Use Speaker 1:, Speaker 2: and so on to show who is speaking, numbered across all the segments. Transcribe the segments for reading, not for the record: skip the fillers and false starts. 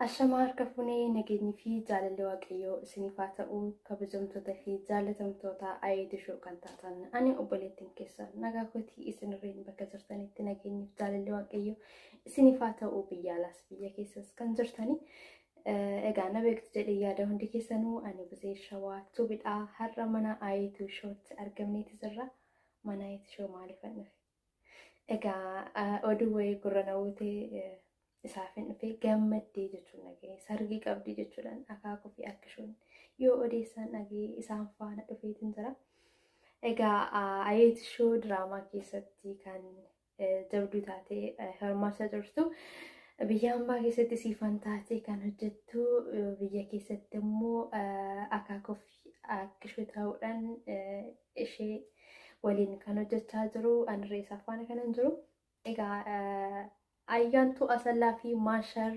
Speaker 1: Ashamaar kafunee nageenyi fi jaalalli waaqayyoo isiniif haa ta'u kabajamtoota fi jaalatamtoota ayeetu shoo kan taatan ani obboleettiin keessan nagaa kootii isinirreen bakka jirtanitti nageenyi fi jaalalli waaqayyoo isiniif haa ta'u biyya alaas biyya keessas kan jirtani egaa na beektu jedhee yaada hundi keessanuu ani Buzee Shawaa Tuubidhaa har'a mana ayeetu shootti argamneeti jirra. Mana ayeetu shoo maaliifan dhufe egaa oduu wayii gurra nawwatee isaafin dhufe gammaddee jechuun nagee sargii qabdi jechuudhaan akaakuu fi akkashuun yoo odeessan nagee isaan faana dhufeetiin jira. Egaa ayeetu shoo diraamaa keessatti kan jabduu taatee hirmaachaa jirtu biyya hambaa keessatti siifan taatee kan hojjettu biyya keessatti immoo akaakuu fi akkashuu ta'uudhaan ishee waliin kan hojjechaa jiru anirree isaa faana kanan jiru. Egaa ayyaantu asallaa fi maashar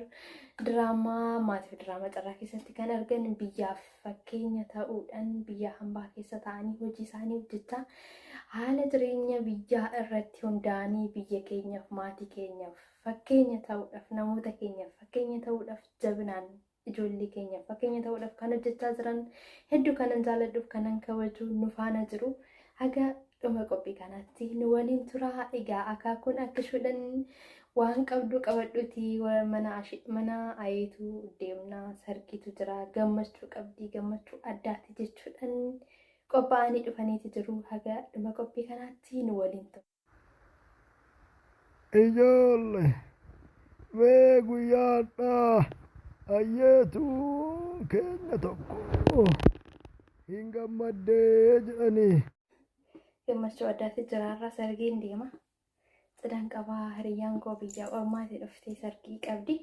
Speaker 1: diraamaa maatii diraamaa carraa keessatti kan argan biyyaaf fakkeenya ta'uudhaan biyya hambaa keessa ta'anii hojii isaanii hojjechaa haala jireenya biyyaa irratti hundaa'anii biyya keenyaaf maatii keenyaaf fakkeenya ta'uudhaaf namoota keenyaaf fakkeenya ta'uudhaaf jabinaan ijoollee keenyaaf fakkeenya ta'uudhaaf kan hojjechaa jiran hedduu kanan jaaladhuuf kanan kabaju nu faana jiru. Haga dhuma qophii kanaatti nu waliin turaa. Egaa akaakuun akkashuudhaan waan qabdu qabadhuuti mana ayeetu deemnaa sargiitu jira gammachuu qabdi gammachuu addaati jechuudhaan qophaa'anii dhufaniiti jiru. Haga dhuma qophii kanaatti nu waliin tura.
Speaker 2: Ijoollee mee guyyaadhaa ayeetu keenya tokko hin gammaddee jedhanii
Speaker 1: gammachuu addaati jiraarra sargiin deema. Sedang qabaa hiriyyaan koo biyya ormaatti dhuftee sargii qabdi.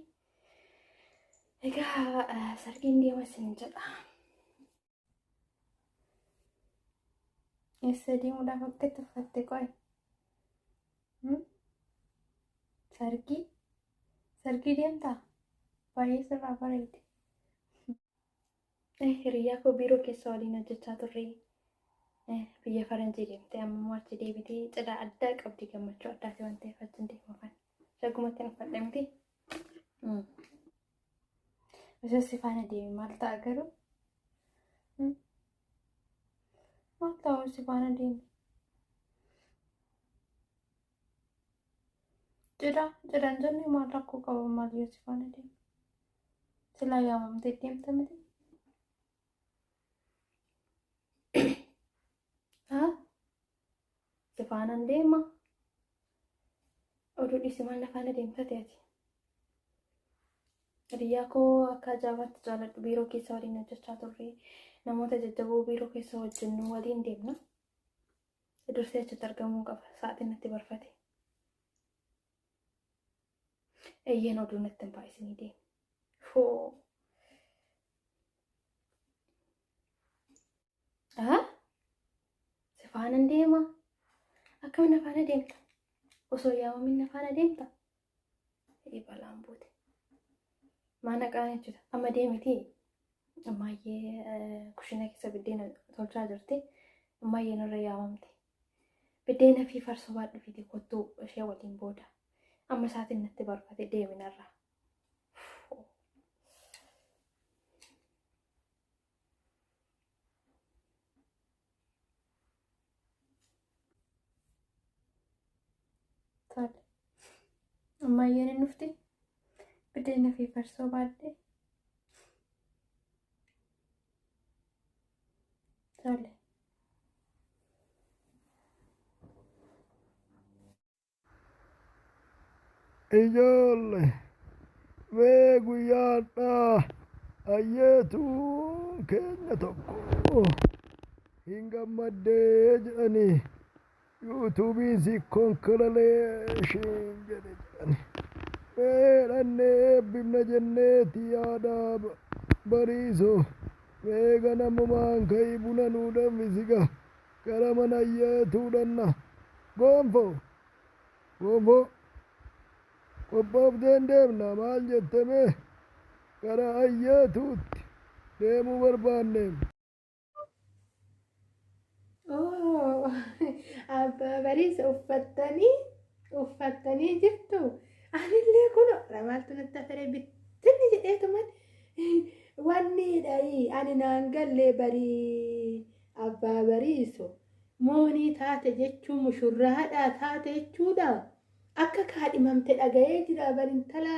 Speaker 1: Egaa sargiin deema isin jedha. Eessa deemuudhaaf akka itti uffatte qo'e? Sargii deemtaa? Baay'ee sirraa bareedi. Hiriyyaa koo biiroo keessa waliin hojjechaa turre. Biyya faranjii deemtee amma achi deebitee cidha addaa qabdi gammachuu addaati waan ta'eef achi deemuufan shaggumatti uffadhe miti. Osoo faana deemi maal ta'a garuu? Maal ta'a si faana deemi? Cidhaan jennee maal rakkoo qaba maal yoo si faana deemi? Silaa yaamamtee deemta miti? Sifanan deema oduu dhiisi maal faana deemta ta'eeti. Hiriyyaa koo akka ajaa'ibaatti jaaladhu biiroo keessa waliin hojjechaa turre namoota jajjaboo biiroo keessa wajjin waliin deemna. Dursee achitti argamuu qaba sa'aatiin natti barfate. Eeyyeen oduu natti hin baay'isinii deemi. Sifanan deema. Akkam na faana deemta? Osoo yaamamin na faana deemta? Balaan buute. Maana qaana jechuudha. Amma deemiti. Ammayyee kushina keessa biddeena tolchaa jirti. Ammayyee nurra yaamamte. Biddeena fi farsoo baadhu fiti kottuu ishee waliin booda. Amma sa'aatiin natti barfate deeminarra. Ammayyeen hin dhufti. Biddeena fi farsoo baadhee. Tole.
Speaker 2: Ijoollee mee guyyaadhaa ayeetu keenya tokko hin gammaddee jedhanii yuutuubiin si konkolaaleeshin jedhe jedhani. Mee dhannee eebbifna jenneeti yaada bariisoo mee ganamumaan ka'ii buna nuu danfisiga gara mana ayyeetuu dhanna. Gonfoo qophoofteen deemna maal jetteme gara ayyeetuutti deemuu barbaanne.
Speaker 3: Abbaa bariisa uffattanii jirtu. Anillee kun maaltu natti afere bittinni jedheetuman wanni dhayi ani naan gallee barii abbaa bariiso moonii taate jechuun mushurraadhaa taate jechuudha. Akka kaadhimamte dhaga'ee jira barintala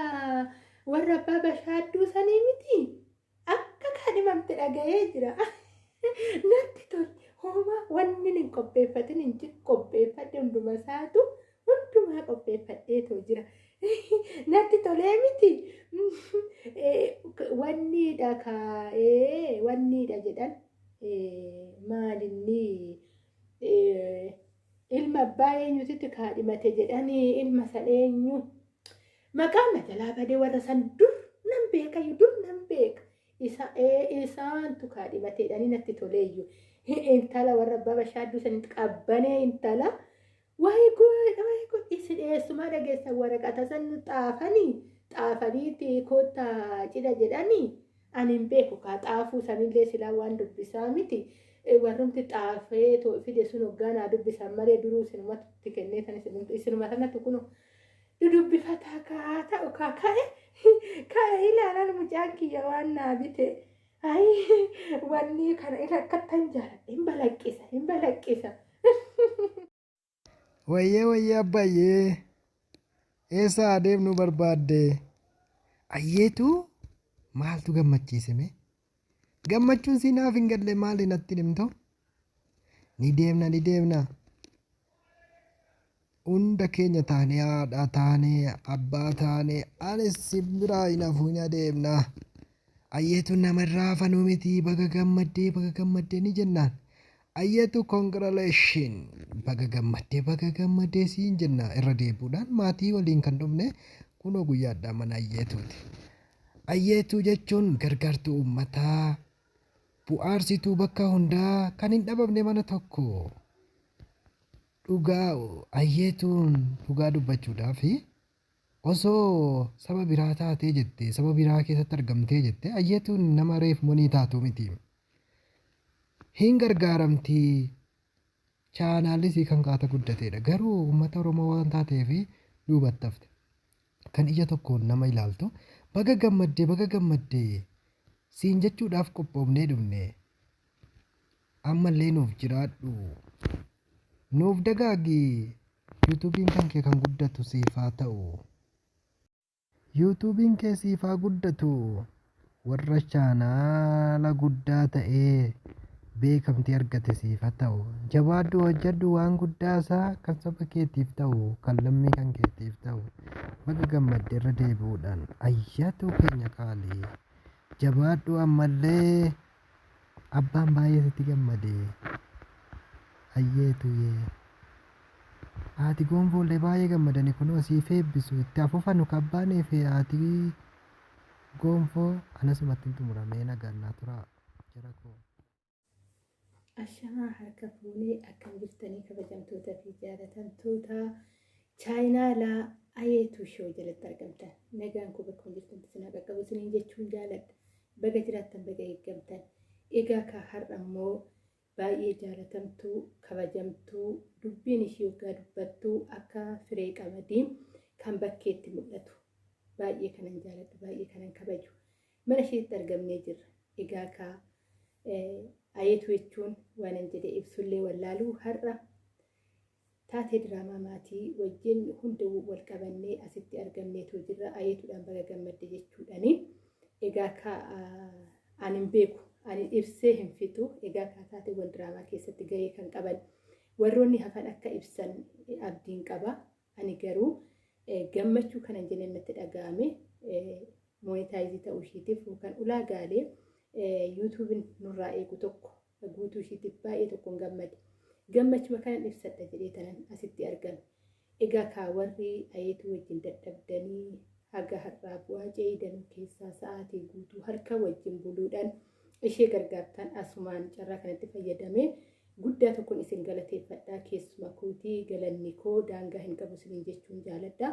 Speaker 3: warra abbaa bashaadduu sanii miti. Akka kaadhimamte dhaga'ee jira. Natti tole. Homa wanni hin qopheeffatin hin jiru qopheeffadhe hunduma isaatu hundumaa qopheeffadheetoo jira. Natti tolee miti. Wanniidha kaa'ee wanniidha jedhan maalinni ilma abbaa eenyuutitti kaadhimate jedhanii ilma san eenyu maqaan na jalaa badee warra san dur nan beeka isaantu kaadhimate jedhanii natti toleeyyu. Intala warra abbaa bashaadduu sanitti qabbanee intala wayi good isin eessumaa dhageessan waraqata san xaafaniiti koottaa cidha jedhanii ani hin beeku kaa xaafuu sanillee silaa waan dubbisaa miti warrumti xaafee fide sun hoggaanaa dubbisan maree duruu isinumatti kenneetan isinuma sanatti kun dudubbifataa kaa ta'u kaa ka'e ilaalan mucaan kiyya waan naa bite. Wanni kana akkattan jaaladha hin balaqqisa.
Speaker 2: Wayyee abbayyee eessa adeemnu barbaadde? Ayyeetu maaltu gammachiiseme? Gammachuun si naaf hin galle maali natti himto? Ni deemna. Hunda keenya taanee haadha taanee abbaa taanee anis simbiraa hin hafu hin adeemna. Ayyeetu namarraa fanuu miti baga gammaddee ni jennaan. Ayyeetu congratulation baga gammaddee siin jenna irra deebuudhaan maatii waliin kan dhufne kunoo guyyaadhaa mana ayyeetuuti. Ayyeetuu jechuun gargaartuu uummataa bu'aarsituu bakka hundaa kan hin dhabamne mana tokko. Dhugaa ayyeetuun dhugaa dubbachuudhaaf osoo saba biraa taatee jette saba biraa keessatti argamtee jette ayyeetuun nama reef monii taatu miti. Hin gargaaramti chaanaallisii kan kaata guddateedha garuu uummata Oromoo waan taateef duubatti hafte. Kan ija tokkoon nama ilaaltu baga gammaddee siin jechuudhaaf qophoofnee dhufne. Ammallee nuuf jiraadhu nuuf dagaagi yuutuubiin kan kee kan guddatu siif haa ta'u. yuutuubiin kee siif haa guddatu warra chaanaala guddaa ta'ee beekamtii argate siif haa ta'u. Jabaadhu hojjedhu waan guddaasaa kan saba keetiif ta'u kan lammii kan keetiif ta'u baga gammaddee irra deebi'uudhaan ayyaatu keenya qaalii jabaadhu ammallee abbaan baay'ee sitti gammade ayyeetu haati gonfoollee baay'ee gammadani kunoo siif eebbisu itti afuufanu kabbaanee fi haati gonfoo anasumatti xumuramee nagaannaa tura jira koo.
Speaker 3: Ashamaa harka fuunee akkam jirtanii kabajamtoota fi jaalatamtoota chaayinaalaa ayyeetuu shoo jalatti argamtan nagaan koo bakka jirtan isin qaqqabu isiniin jechuun jaaladha baga jiraattan baga eeggamtan egaa ka har'a immoo baay'ee jaalatamtuu kabajamtuu dubbiin ishii waggaa dubbattuu akka firee qamadii kan bakkeetti mul'atu baay'ee kanan jaaladhu baay'ee kanan kabaju mana isheetti argamnee jirra. Egaa ka ayyeetuu jechuun waan an jedhe ibsullee wallaaluu har'a taatee diraamaa maatii wajjin hunda wal qabannee asitti argamneetoo jirra ayyeetuudhaan baga gammadde jechuudhaani. Egaa ka ani hin beeku ani ibsee hin fixu. Egaa ka taateewwan diraamaa keessatti gahee kan qaban warroonni hafan akka ibsan abdiin qaba. Ani garuu gammachuu kanan jenne natti dhaga'ame monetaayizii ta'uu ishiitiif yookaan ulaagaalee yuutuubiin nurraa eegu tokko guutuu ishiitiif baay'ee tokkoon gammade. Gammachuma kanan ibsadha jedhee tanan asitti argame. Egaa ka warri ayyeetuu wajjin dadhabdanii haga har'aa bu'aa ceeyidan keessaa sa'aatii guutuu harka wajjin buluudhaan ishee gargaartan asumaan carraa kanatti fayyadamee guddaa tokkoon isin galateeffadhaa keessuma kootii galanni koo daangaa hin qabu isiniin jechuun jaaladha.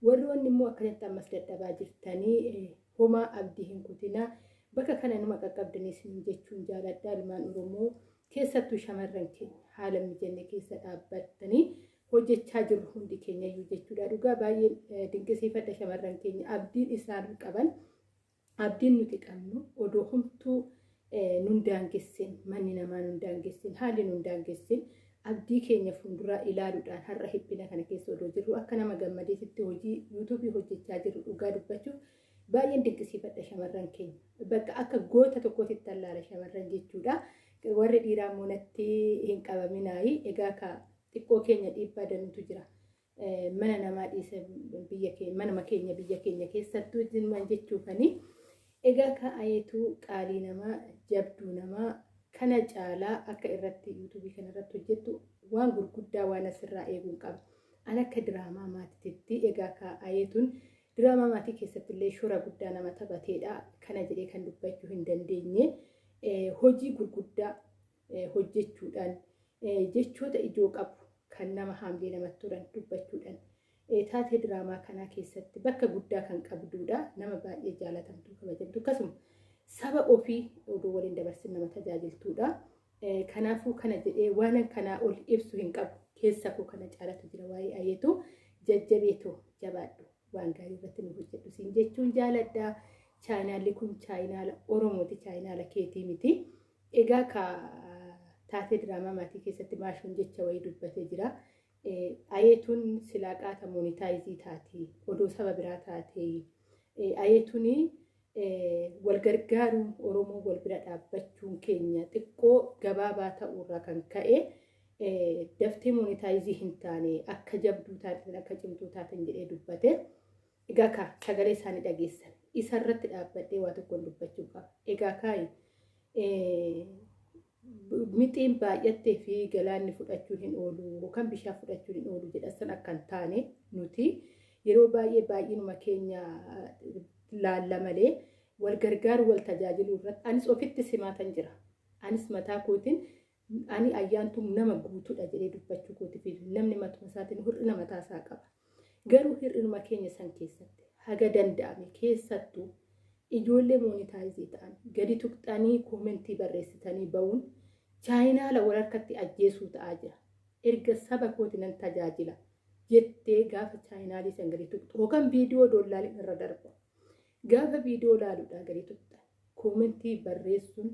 Speaker 3: Warroonni immoo akkanatti ammas dadhabaa jirtanii homaa abdii hin kutinaa bakka kana numa qaqqabdanii isiniin jechuun jaaladha. Ilmaan Oromoo keessattuu shamarran keenya haala mijanne keessa dhaabbattanii hojjechaa jirru hundi keenya iyyuu jechuudha. Dhugaa baay'ee dinqisiifadha shamarran keenya abdiin isaan qaban abdiin nuti qabnu odoo homtuu nun daangessin manni namaa nun daangessin haalli nun daangessin abdii keenya fuulduraa ilaaluudhaan har'a hiphina kana keessa odoo jirru akka nama gammadeetitti hojii yuutuubii hojjechaa jirru dhugaa dubbachuuf baay'een dinqisiifadha shamarran keenya bakka akka goota tokkootitti allaala shamarran jechuudha. Warri dhiiraa immoo natti hin qabaminaayi egaa ka xiqqoo keenya dhiibbaa danuutu jira. Mana namaa dhiisa manuma keenya biyya keenya keessattuu ilmaan jechuufanii egaa ka ayeetu qaalii namaa jabduu namaa kana caalaa akka irratti yuutuubii kana irratti hojjettu waan gurguddaa waan asirraa eeguun qaba. An akka diraamaa maatiitti egaa ka ayeetuun diraamaa maatii keessatti illee shoora guddaa nama taphateedha. Kana jedhee kan dubbachuu hin dandeenye hojii gurguddaa hojjechuudhaan jechoota ijoo qabu kan nama haamlee namatti turan dubbachuudhaan taatee diraamaa kanaa keessatti bakka guddaa kan qabduudha. Nama baay'ee jaalatamtuu kabajamtu akkasuma saba ofii odoo waliin dabarsin nama tajaajiltuudha. Kanaafuu kana jedhee waan kanaa ol ibsu hin qabu. Keessa koo kana caalatu jira waa'ee ayeetu jajjabeetoo jabaadhu waan gaarii irratti nu hojjedhu siin jechuun jaaladha. Chaayinaalli kun chaayinaala Oromooti chaayinaala keetii miti. Egaa ka taatee diraamaa maatii keessatti maashuun jecha wayii dubbatee jira. Ayeetuun silaa qaata moonitaayizii taatee odoo saba biraa taatee ayeetuun wal gargaaruun Oromoo wal bira dhaabbachuun keenya xiqqoo gabaabaa ta'uurraa kan ka'e daftee moonitaayizii hin taane akka jabduu taatan akka cimtuu taatan jedhee dubbate. Egaa ka sagalee isaanii dhageessan isarratti dhaabbadhee waa tokkoon dubbachuu qaba. Egaa kaayi mixiin baay'attee fi galaanni fudhachuun hin oolu yookaan bishaan fudhachuun hin oolu jedhasan akka hin taane nuti yeroo baay'ee baay'inuma keenya laalla malee wal gargaaru wal tajaajiluu irratti anis ofitti simaatan jira. Anis mataa kootiin ani ayyaantuu nama guutuudha jedhee dubbachuu kooti fi namni matuma isaatiin hir'ina mataa isaa qaba. Garuu hir'inuma keenya san keessatti haga danda'ame keessattuu ijoollee moonitaayizii ta'an gadi tuqxanii koomentii barreessitanii ba'uun chaayinaala wal harkatti ajjeesuu ta'aa jira. Erga saba kooti nan tajaajila jettee gaafa chaayinaalii san gadi tuqxu yookaan viidiyoo doolaariin irra darba. Gaafa viidiyoo laaluudhaa gadi tuqxan koomentii barreessuun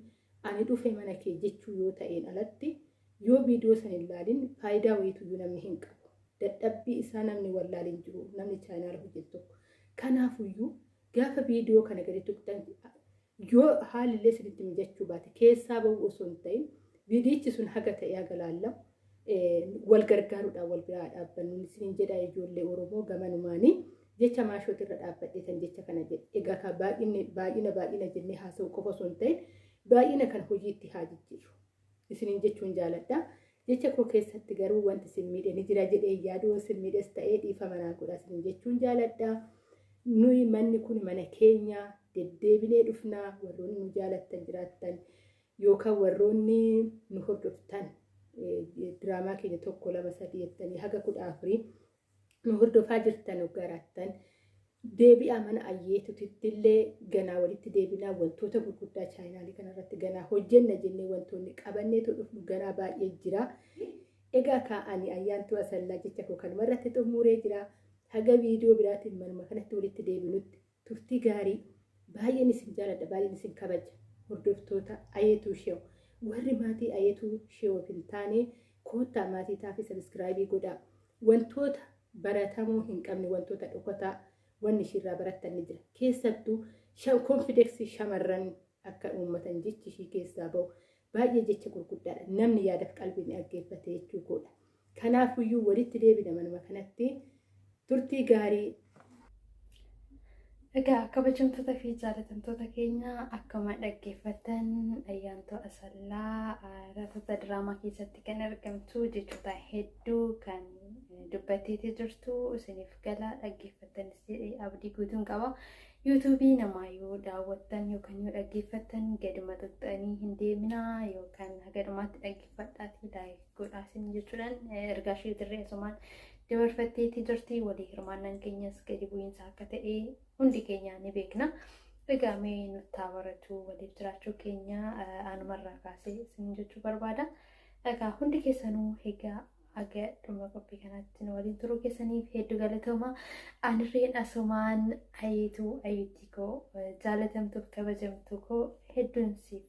Speaker 3: ani dhufe mana kee jechuu yoo ta'een alatti yoo viidiyoo san hin laalin faayidaa wayiitu namni hin qabu. Dadhabbii isaa namni wallaalin jiru namni chaayinaala hojjetu tokko. Kanaafuyyuu gaafa viidiyoo kana gadi tuqxan yoo haalillee sinitti mijachuu baate keessaa ba'uu osoo hin ta'in viidiyichi sun haga ta'ee haga laallamu wal gargaaruudhaan wal biraa dhaabbannu isiniin jedhaa ijoollee Oromoo gamanumaanii jecha maashootirra dhaabbadheetan jecha kana jedhe. Egaa ka baay'ina jennee haasa'u qofa osoo hin ta'in baay'ina kan hojiitti haa jijjiiru isiniin jechuun jaaladha. Jecha koo keessatti garuu wanti sin miidhe ni jira jedhee yaaduu sin miidhes ta'ee dhiifama naa godha isiniin jechuun jaaladha. Nuyi manni kun mana keenya deddeebinee dhufnaa warroonni nu jaalattan jiraattan yookaan warroonni nu hordoftan diraamaa keenya 1 2 3 jettanii haga 14 nu hordofaa jirtan garaattan deebi'aa mana ayyeetutti illee ganaa walitti deebinaa wantoota gurguddaa chaayinaalii kanarratti ganaa hojjenna jennee wantoonni qabanneetu dhufnu ganaa baay'ee jira. Egaa kaa'anii ayyaantuu asallaa jecha koo kanuma irratti xumuree jira. Haga viidiyoo biraatiin manuma kanatti walitti deebinutti turtii gaarii baay'een isin jaaladha baay'een isin kabaja hordoftoota ayeetuu sheew warri maatii ayeetuu sheew hin taane koottaa maatii taafi sabiskiraayibii godhaa wantoota baratamuu hin qabne wantoota dhokataa wanni ishirraa barattan ni jira keessattuu konfideksii shamarran akka uummatan jechi ishii keessaa ba'u baay'ee jecha gurguddaadha namni yaadaaf qalbiin dhaggeeffate jechuu godha. Kanaafuyyuu walitti deebina manuma kanatti turtii gaarii.
Speaker 1: Egaa kabajamtoota fi jaalatamtoota keenya akkuma dhaggeeffatan ayyaantuu asallaa rafata diraamaa keessatti kan argamtu jechoota hedduu kan dubbatteetii jirtu isiniif gala dhaggeeffatanis jedhee abdii guutuun qaba. yuutuubii namaa yoo daawwattan yookaan yoo dhaggeeffattan gaduma tuqxanii hin deeminaa yookaan gadumaatti dhaggeeffadhaatii laayik godhaasin jechuudhaan ergaa ishee dirree asumaan dabarfatteetii jirti. Walii hirmaannaan keenyas gadi bu'iinsa akka ta'e hundi keenya ni beekna. Egaa mee nutti barachuu waliif jiraachuu keenya anumarraa kaasee isin jechuu barbaada. Egaa hundi keessanuu egaa aga dhuma qophii kanatti waliin turuu keessaniif hedduu galatooma. Anirreen asumaan ayyuutii koo jaalatamtuuf kabajamtuu koo hedduun siif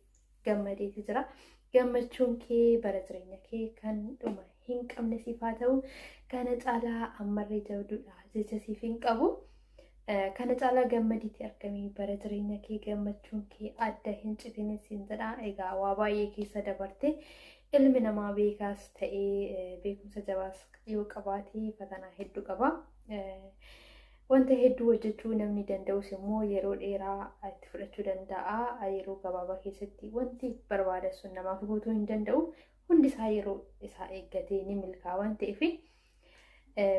Speaker 1: gammadeeti jira. Gammachuun kee bara jireenya kee kan dhuma hin qabne siif haa ta'u. Kana caalaa ammarree jabduudha jecha siif hin qabu. Kana caalaa gammadiitti argamee bara jireenya kee gammachuun kee adda hin citine siin jedha. Egaa waa baay'ee keessa dabarte. Ilmi namaa beekaas ta'ee beekumsa jabaas yoo qabaate fatanaa hedduu qaba. Wanta hedduu hojjechuu namni danda'us immoo yeroo dheeraa itti fudhachuu danda'a. Yeroo gabaabaa keessatti wanti barbaade sun namaaf guutuu hin danda'u. Hundi isaa yeroo isaa eeggatee ni milkaa'a waan ta'eef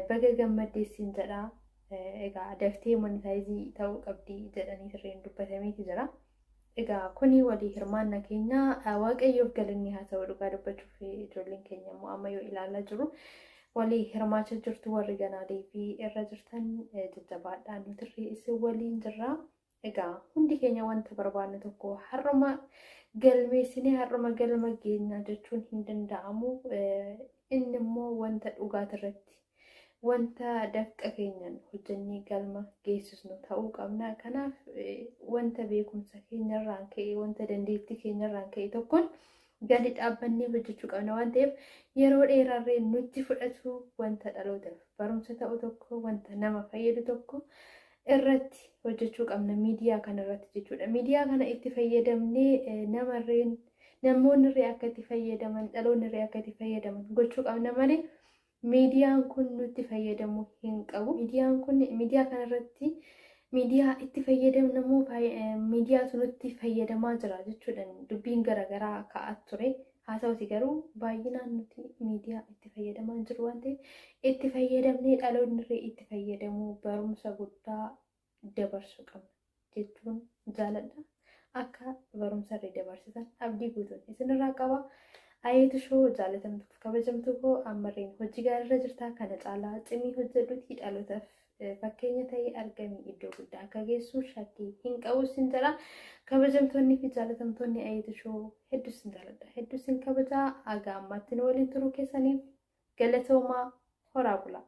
Speaker 1: baga gammaddeessiin jedha. Egaa daftee monitaayizii ta'uu qabdi jedhanii sirriin dubbatameeti jira. Egaa kuni walii hirmaannaa keenya waaqayyoof galanni haa ta'u. Dhugaa dubbachuuf ijoolleen keenya immoo amma yoo ilaalaa jiru walii hirmaachaa jirtu warri ganaalee fi irra jirtan jajjabaadhaan nuti isin waliin jirra. Egaa hundi keenya wanta barbaannu tokko har'uma galmeessinee har'uma galma geenya jechuun hin danda'amu. Inni immoo wanta dhugaatirratti wanta dafqa keenyan hojjennee galma geessisnu ta'uu qabna. Kanaaf wanta beekumsa keenyarraan ka'e wanta dandeettii keenyarraan ka'e tokkoon gadi dhaabbannee hojjechuu qabna waan ta'eef yeroo dheeraarree nutti fudhatu wanta dhalootaaf barumsa ta'u tokko wanta nama fayyadu tokko irratti hojjechuu qabna. Miidiyaa kanarratti jechuudha. Miidiyaa kana itti fayyadamnee namoonni irree akka itti fayyadaman dhaloonni irree akka itti fayyadaman gochuu qabna malee miidiyaan kun nutti fayyadamuu hin qabu. Miidiyaa kanarratti miidiyaa itti fayyadamnu miidiyaatu nutti fayyadamaa jira jechuudhaan dubbiin garaagaraa ka'aa ture. Haa ta'uti garuu baay'inaan nuti miidiyaa itti fayyadamaa jiru waan ta'eef itti fayyadamnee dhaloonni irree itti fayyadamuu barumsa guddaa dabarsuu qabna jechuun jaaladha. Akka barumsa irree dabarsitan abdii guutuun isinirraa qaba. Ayeetu shoo jaalatamtuuf kabajamtuu koo ammarreen hojii gaariirra jirtaa. Kana caalaa cimii hojjedhuutii dhalootaaf fakkeenya ta'ee argamii iddoo guddaa akka geessu shakkii hin qabu sin jedha. Kabajamtoonni fi jaalatamtoonni ayeetu shoo hedduu sin jaaladha. Hedduu sin kabajaa. Aga ammaatti nu waliin turuu keessaniif galatoomaa. Horaa bulaa.